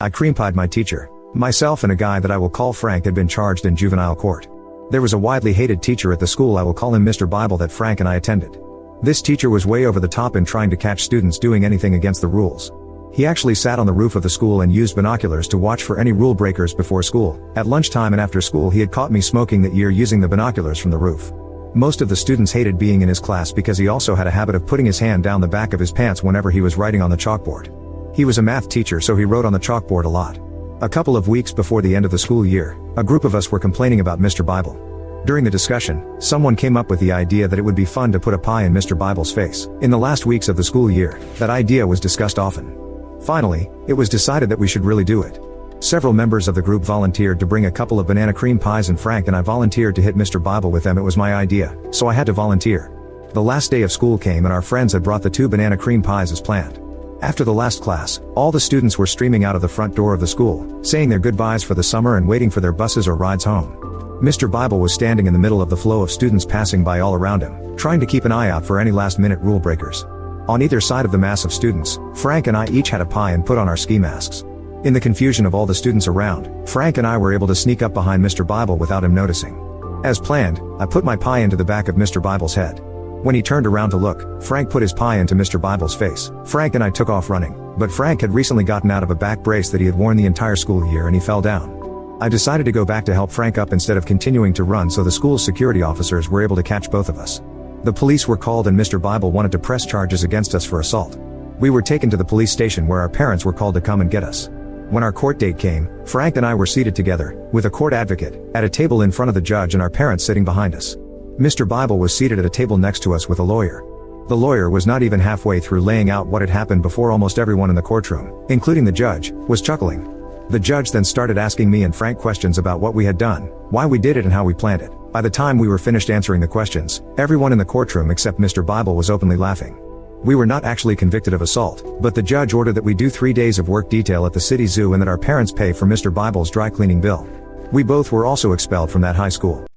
I creampied my teacher. Myself and a guy that I will call Frank had been charged in juvenile court. There was a widely hated teacher at the school, I will call him Mr. Bible, that Frank and I attended. This teacher was way over the top in trying to catch students doing anything against the rules. He actually sat on the roof of the school and used binoculars to watch for any rule breakers before school. At lunchtime and after school he had caught me smoking that year using the binoculars from the roof. Most of the students hated being in his class because he also had a habit of putting his hand down the back of his pants whenever he was writing on the chalkboard. He was a math teacher, so he wrote on the chalkboard a lot. A couple of weeks before the end of the school year, a group of us were complaining about Mr. Bible. During the discussion, someone came up with the idea that it would be fun to put a pie in Mr. Bible's face. In the last weeks of the school year, that idea was discussed often. Finally, it was decided that we should really do it. Several members of the group volunteered to bring a couple of banana cream pies, and Frank and I volunteered to hit Mr. Bible with them. It was my idea, so I had to volunteer. The last day of school came and our friends had brought the 2 banana cream pies as planned. After the last class, all the students were streaming out of the front door of the school, saying their goodbyes for the summer and waiting for their buses or rides home. Mr. Bible was standing in the middle of the flow of students passing by all around him, trying to keep an eye out for any last-minute rule breakers. On either side of the mass of students, Frank and I each had a pie and put on our ski masks. In the confusion of all the students around, Frank and I were able to sneak up behind Mr. Bible without him noticing. As planned, I put my pie into the back of Mr. Bible's head. When he turned around to look, Frank put his pie into Mr. Bible's face. Frank and I took off running, but Frank had recently gotten out of a back brace that he had worn the entire school year and he fell down. I decided to go back to help Frank up instead of continuing to run, so the school's security officers were able to catch both of us. The police were called and Mr. Bible wanted to press charges against us for assault. We were taken to the police station where our parents were called to come and get us. When our court date came, Frank and I were seated together, with a court advocate, at a table in front of the judge and our parents sitting behind us. Mr. Bible was seated at a table next to us with a lawyer. The lawyer was not even halfway through laying out what had happened before almost everyone in the courtroom, including the judge, was chuckling. The judge then started asking me and Frank questions about what we had done, why we did it and how we planned it. By the time we were finished answering the questions, everyone in the courtroom except Mr. Bible was openly laughing. We were not actually convicted of assault, but the judge ordered that we do 3 days of work detail at the city zoo and that our parents pay for Mr. Bible's dry cleaning bill. We both were also expelled from that high school.